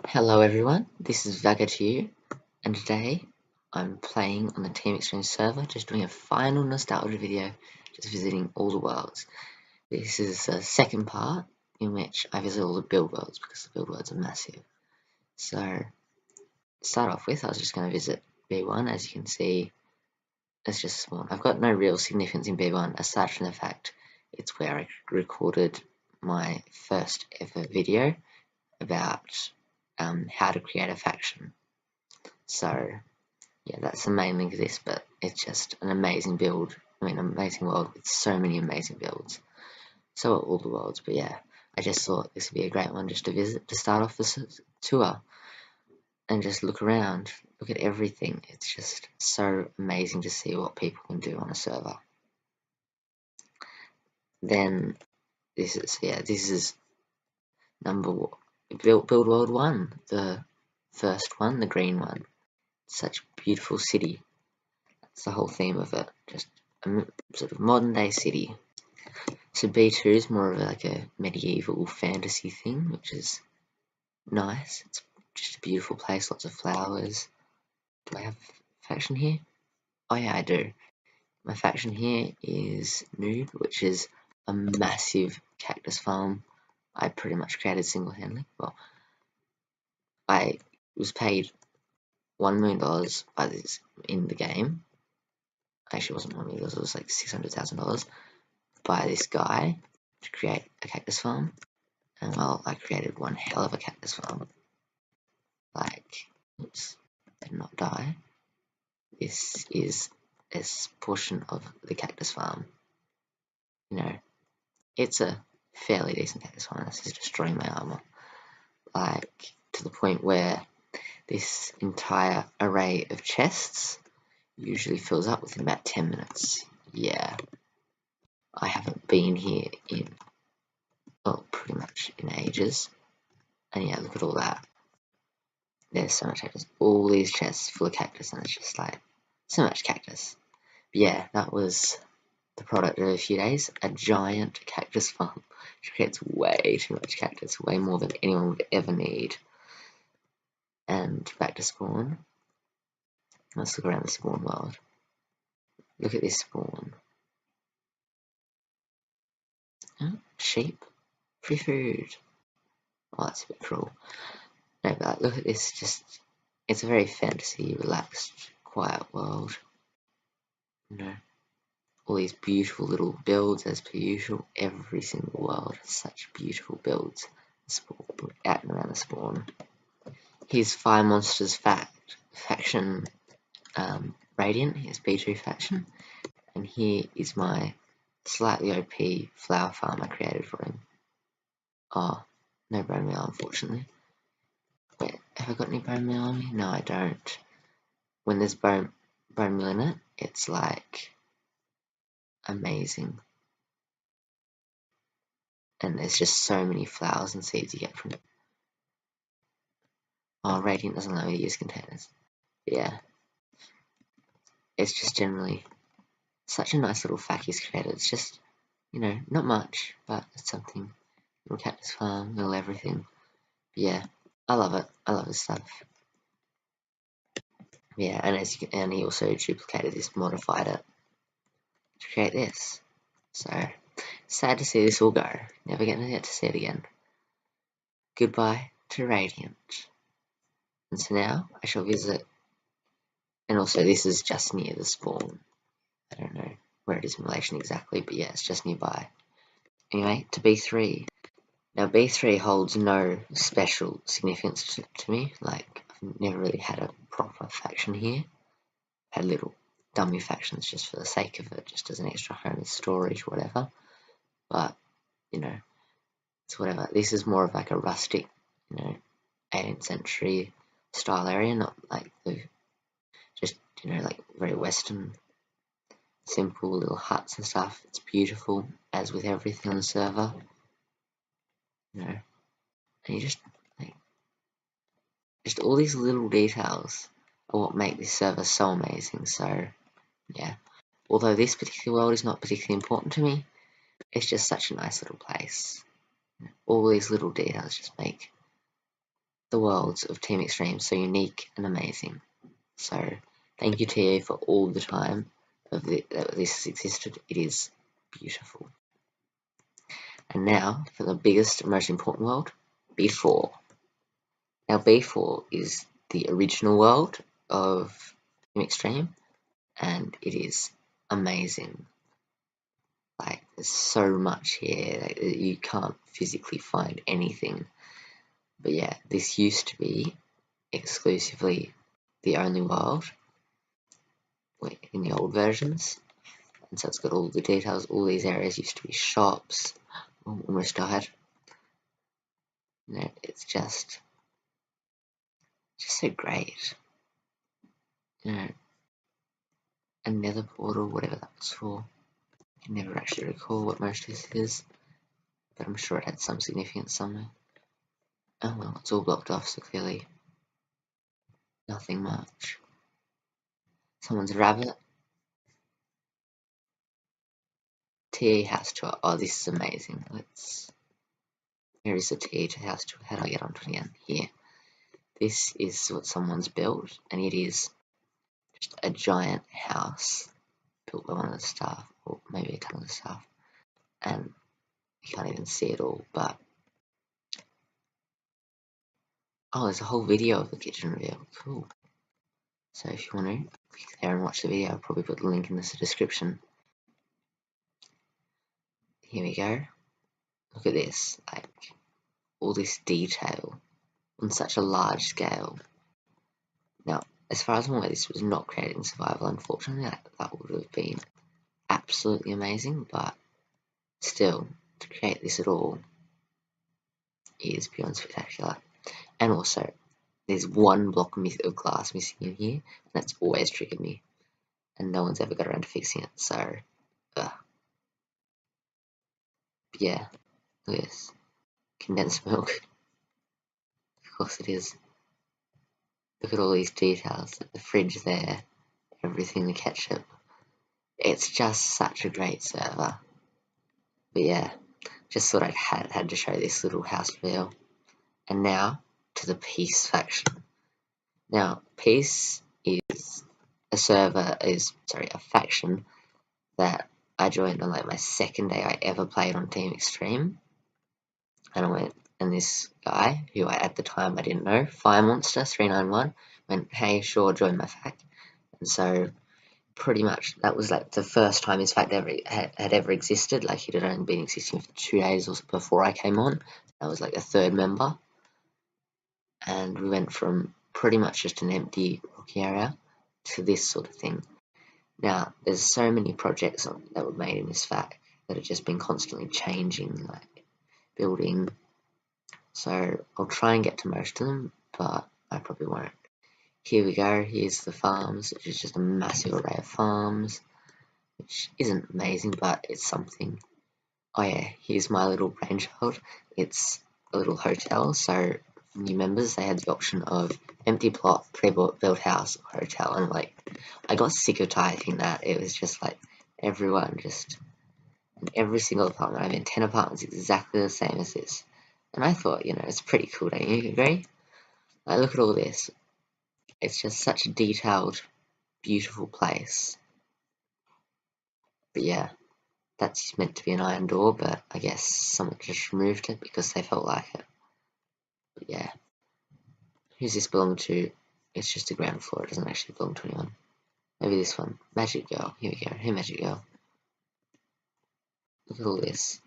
Hello everyone, this is Vaga2, and today I'm playing on the Team Exchange server, just doing a final nostalgia video, just visiting all the worlds. This is the second part in which I visit all the build worlds because the build worlds are massive. So, to start off with, I was just going to visit B1. As you can see, it's just spawn. I've got no real significance in B1 aside from the fact it's where I recorded my first ever video about how to create a faction. So yeah, that's the main link of this, but it's just an amazing build. Amazing world with so many amazing builds. So are all the worlds, but yeah, I just thought this would be a great one just to visit, to start off this tour, and just look around, look at everything. It's just so amazing to see what people can do on a server. Then this is build world 1, the first one, the green one. Such a beautiful city. That's the whole theme of it. Just a sort of modern day city. So B2 is more of like a medieval fantasy thing, which is nice. It's just a beautiful place, lots of flowers. Do I have a faction here? Oh yeah, I do. My faction here is Noob, which is a massive cactus farm I pretty much created single-handedly. Well, I was paid $1 million by this in the game. Actually, it wasn't $1 million, it was like $600,000 by this guy to create a cactus farm. And well, I created one hell of a cactus farm. Like, oops, did not die. This is this portion of the cactus farm. You know, it's a fairly decent cactus farm. This is destroying my armor. Like, to the point where this entire array of chests usually fills up within about 10 minutes. Yeah. I haven't been here in, well, pretty much in ages. And yeah, look at all that. There's so much cactus. All these chests full of cactus, and it's just like so much cactus. But yeah, that was the product of a few days. A giant cactus farm. Which creates way too much cactus, way more than anyone would ever need. And back to spawn. Let's look around the spawn world. Look at this spawn. Oh, sheep. Free food. Oh, that's a bit cruel. No, but like, look at this. Just, it's a very fantasy, relaxed, quiet world. You know, all these beautiful little builds as per usual. Every single world has such beautiful builds out and around the spawn. Here's Fire Monster's faction Radiant, his B2 faction, and here is my slightly OP flower farm I created for him. Oh, no bone meal unfortunately. Wait, have I got any bone meal on me? No, I don't. When there's bone meal in it, it's like amazing. And there's just so many flowers and seeds you get from it. Oh, Radiant doesn't allow me to use containers. But yeah. It's just generally such a nice little fact he's created. It's just, you know, not much, but it's something. Little cactus farm, little everything. But yeah, I love it. I love his stuff. Yeah, and he also duplicated this, modified it to create this. So sad to see this all go. Never gonna get to see it again. Goodbye to Radiant. And so now I shall visit. And also, this is just near the spawn. I don't know where it is in relation exactly, but yeah, it's just nearby. Anyway, to B3. Now, B3 holds no special significance to me. Like, I've never really had a proper faction here. Had little dummy factions just for the sake of it, just as an extra home and storage, whatever. But, you know, it's whatever. This is more of like a rustic, you know, 18th century style area, not like the, just, you know, like very Western, simple little huts and stuff. It's beautiful, as with everything on the server. You know, and you just all these little details are what make this server so amazing. So yeah, although this particular world is not particularly important to me, it's just such a nice little place. All these little details just make the worlds of Team Extreme so unique and amazing. So thank you TE for all the time that this has existed. It is beautiful. And now for the biggest and most important world, B4. Now B4 is the original world of Team Extreme, and it is amazing. Like, there's so much here that you can't physically find anything. But yeah, this used to be exclusively the only world in the old versions. And so it's got all the details. All these areas used to be shops. Almost died. It's just so great. A nether portal, whatever that was for. I can never actually recall what most of this is, but I'm sure it had some significance somewhere. Oh well, it's all blocked off, so clearly nothing much. Someone's rabbit. TE house tour. Oh, this is amazing. Here is the TE house tour. How do I get onto it again? Here. This is what someone's built, and it is just a giant house built by one of the staff, or maybe a ton of the staff. And you can't even see it all, but oh, there's a whole video of the kitchen reveal. Cool. So if you want to click there and watch the video, I'll probably put the link in the description. Here we go. Look at this, like all this detail on such a large scale. Now, as far as I'm aware, this was not created in survival, unfortunately. That would have been absolutely amazing, but still, to create this at all is beyond spectacular. And also, there's one block of glass missing in here, and that's always triggered me. And no one's ever got around to fixing it, so, but yeah, look at this. Condensed milk. Of course it is. Look at all these details, the fridge there, everything, the ketchup. It's just such a great server. But yeah, just thought I had to show this little house reveal. And now to the Peace faction. Now, Peace is a faction that I joined on like my second day I ever played on Team Extreme. And I went, and this guy, who at the time I didn't know, Fire Monster 391, went, hey, sure, join my fact. And so pretty much that was like the first time his fact had ever existed. Like, it had only been existing for 2 days or so before I came on. I was like a third member, and we went from pretty much just an empty rocky area to this sort of thing. Now, there's so many projects that were made in this fact that have just been constantly changing, like building. So I'll try and get to most of them, but I probably won't. Here we go. Here's the farms, which is just a massive array of farms, which isn't amazing, but it's something. Oh yeah, here's my little brainchild. It's a little hotel, so for new members, they had the option of empty plot, pre-built house, or hotel, and like, I got sick of typing that. It was just like, everyone just, in every single apartment, I mean, 10 apartments exactly the same as this. And I thought, it's pretty cool, don't you agree? Like, look at all this. It's just such a detailed, beautiful place. But yeah, that's meant to be an iron door, but I guess someone just removed it because they felt like it. But yeah. Who's this belong to? It's just a ground floor, it doesn't actually belong to anyone. Maybe this one. Magic Girl. Here we go. Hey, Magic Girl. Look at all this.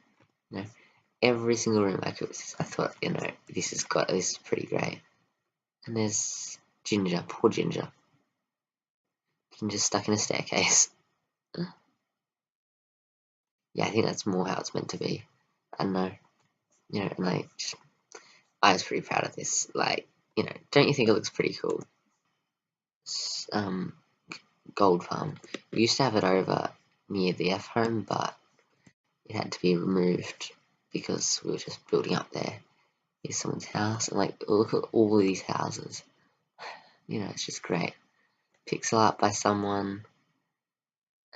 Every single room I thought, this is pretty great. And there's Ginger, poor Ginger. Ginger's stuck in a staircase. Yeah, I think that's more how it's meant to be. I don't know. And I was pretty proud of this. Like, don't you think it looks pretty cool? Gold farm. We used to have it over near the F home, but it had to be removed because we were just building up there. Here's someone's house, and like, look at all of these houses. It's just great. Pixel art by someone.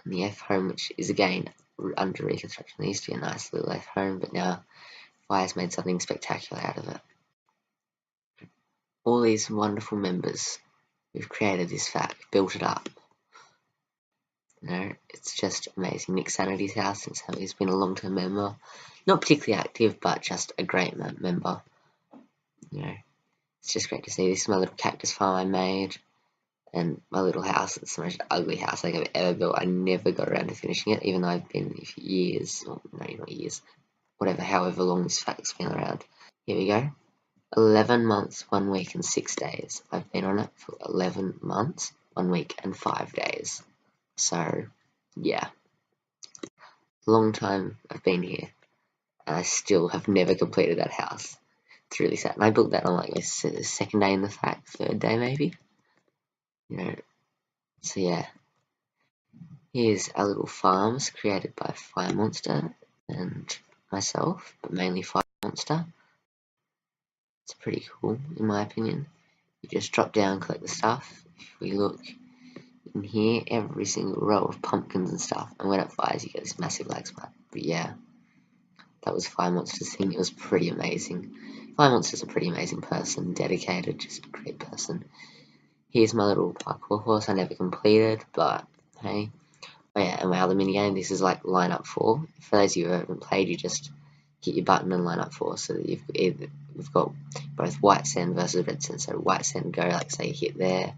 And the F home, which is again under reconstruction. There used to be a nice little F home, but now Fire's made something spectacular out of it. all these wonderful members who've created this fact, built it up. You know, it's just amazing. Nick Sanity's house, since he's been a long-term member, not particularly active, but just a great member. You know, it's just great to see. This is my little cactus farm I made, and my little house. It's the most ugly house I've ever built. I never got around to finishing it, even though I've been here for years, or no, not years, whatever, however long this fact's been around. Here we go. 11 months, 1 week, and 6 days. I've been on it for 11 months, 1 week, and 5 days. So, yeah. Long time I've been here, and I still have never completed that house. It's really sad. And I built that on like my second day in the fact, third day maybe. You know, so yeah. Here's our little farms created by Fire Monster and myself, but mainly Fire Monster. It's pretty cool, in my opinion. You just drop down, collect the stuff. If we look in here, every single row of pumpkins and stuff, and when it fires, you get this massive lag spike. But yeah, that was Fire Monster's thing. It was pretty amazing. Fire Monster's a pretty amazing person, dedicated, just a great person. Here's my little parkour horse I never completed, but hey. Oh yeah, and my other minigame, this is like line up 4. For those of you who haven't played, you just hit your button and line up 4, so that we've got both white sand versus red sand. So white sand go, like say you hit there,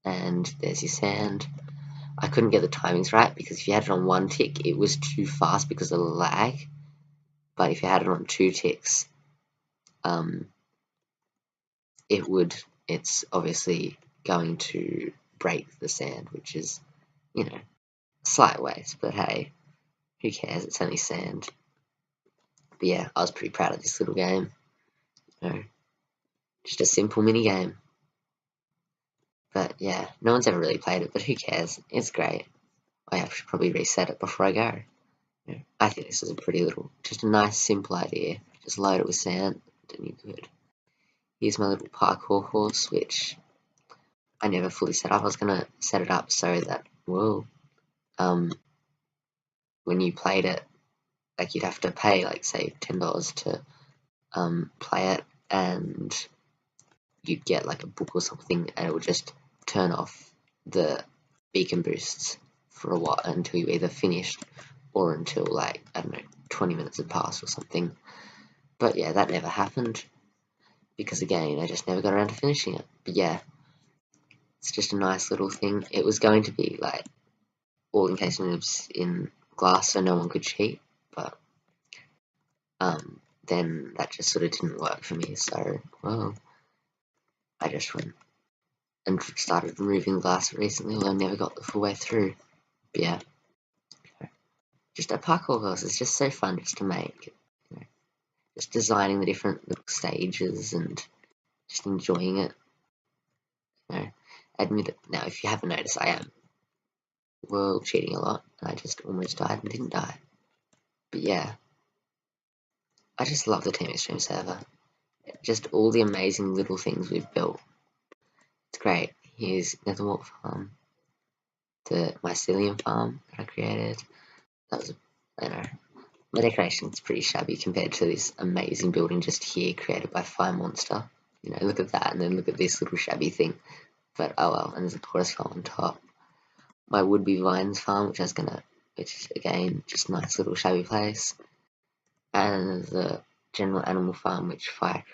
and there's your sand. I couldn't get the timings right, because if you had it on 1 tick, it was too fast because of the lag. But if you had it on 2 ticks, it's obviously going to break the sand, which is, you know, a slight waste, but hey, who cares, it's only sand. But yeah, I was pretty proud of this little game. You know, just a simple mini game. But yeah, no one's ever really played it, but who cares, it's great. I should probably reset it before I go. You know, I think this is a pretty little, just a nice simple idea. Just load it with sand, and you're good. Here's my little parkour horse, which I never fully set up. I was gonna set it up so that, whoa, when you played it, like you'd have to pay, like say $10 to play it, and you'd get like a book or something, and it would just turn off the beacon boosts for a while until you either finished or until like, I don't know, 20 minutes had passed or something. But yeah, that never happened because again, I just never got around to finishing it. But yeah, it's just a nice little thing. It was going to be like all encased in glass so no one could cheat, but then that just sort of didn't work for me, so well, I just went and started removing glass recently, although I never got the full way through. But yeah, just a parkour horse is just so fun just to make. You know, just designing the different little stages and just enjoying it. You know, admit it. Now, if you haven't noticed, I am world cheating a lot, and I just almost died and didn't die. But yeah, I just love the Team Extreme server. Just all the amazing little things we've built. It's great. Here's Netherwalk Farm, the mycelium farm that I created. That was, I don't know, my decoration's pretty shabby compared to this amazing building just here created by Fire Monster. You know, look at that, and then look at this little shabby thing. But oh well, and there's a tortoise farm on top. My would-be vines farm, which is again just a nice little shabby place. And the general animal farm, which Fire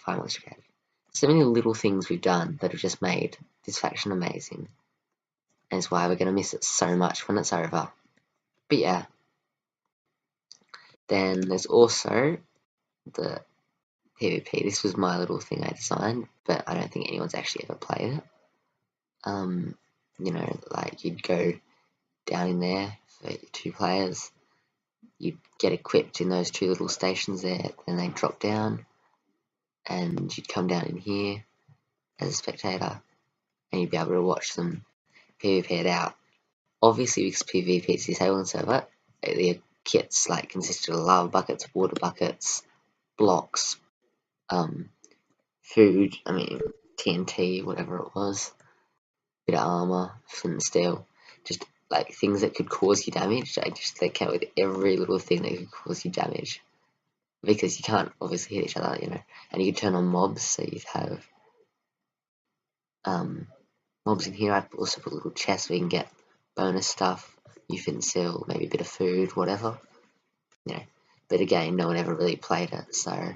Monster created. So many little things we've done that have just made this faction amazing. And it's why we're going to miss it so much when it's over. But yeah. Then there's also the PvP. This was my little thing I designed, but I don't think anyone's actually ever played it. You know, like you'd go down in there for 2 players. You'd get equipped in those 2 little stations there, then they'd drop down, and you'd come down in here as a spectator, and you'd be able to watch them PvP it out. Obviously, because PvP is disabled on the server, the kits like consisted of lava buckets, water buckets, blocks, food, I mean TNT, whatever it was, bit of armor, flint and steel, just like things that could cause you damage. They came with every little thing that could cause you damage. because you can't obviously hit each other, you know, and you can turn on mobs, so you have mobs in here. I'd also put little chests where you can get bonus stuff, utensil, maybe a bit of food, whatever, you know. But again, no one ever really played it, so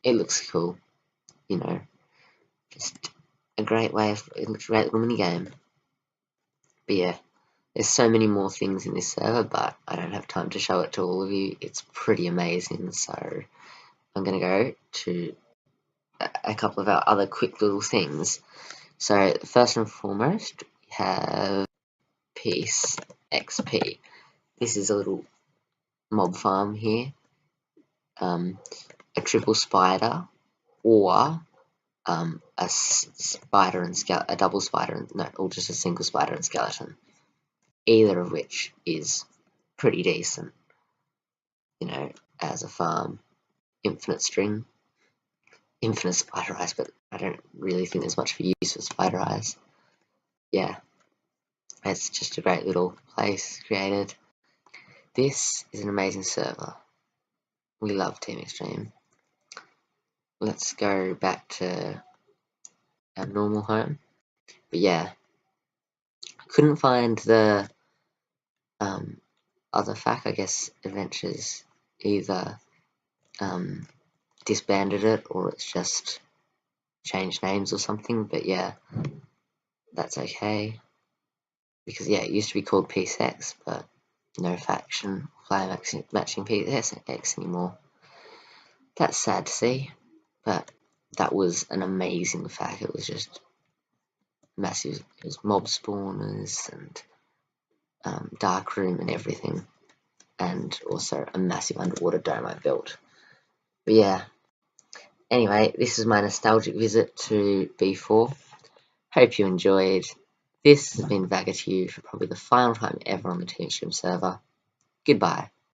it looks cool, you know. Just a great way of, it looks a great little mini game. But yeah, there's so many more things in this server, but I don't have time to show it to all of you. It's pretty amazing, so I'm gonna go to a couple of our other quick little things. So first and foremost, we have Peace XP. This is a little mob farm here. A triple spider, or a spider and a double spider, and no, or just a single spider and skeleton. Either of which is pretty decent, you know, as a farm. Infinite string, infinite spider eyes, but I don't really think there's much for use for spider eyes. Yeah, it's just a great little place created. This is an amazing server. We love Team Extreme. Let's go back to our normal home. But yeah, I couldn't find the other FAQ, I guess Adventures either disbanded it or it's just changed names or something, but yeah, that's okay. Because yeah, it used to be called PSX, but no faction player matching PSX anymore. That's sad to see, but that was an amazing FAQ. It was just massive. It was mob spawners and dark room and everything, and also a massive underwater dome I built. But yeah, anyway, this is my nostalgic visit to B4. Hope you enjoyed. This has been Vagatude for probably the final time ever on the Team Extreme server. Goodbye.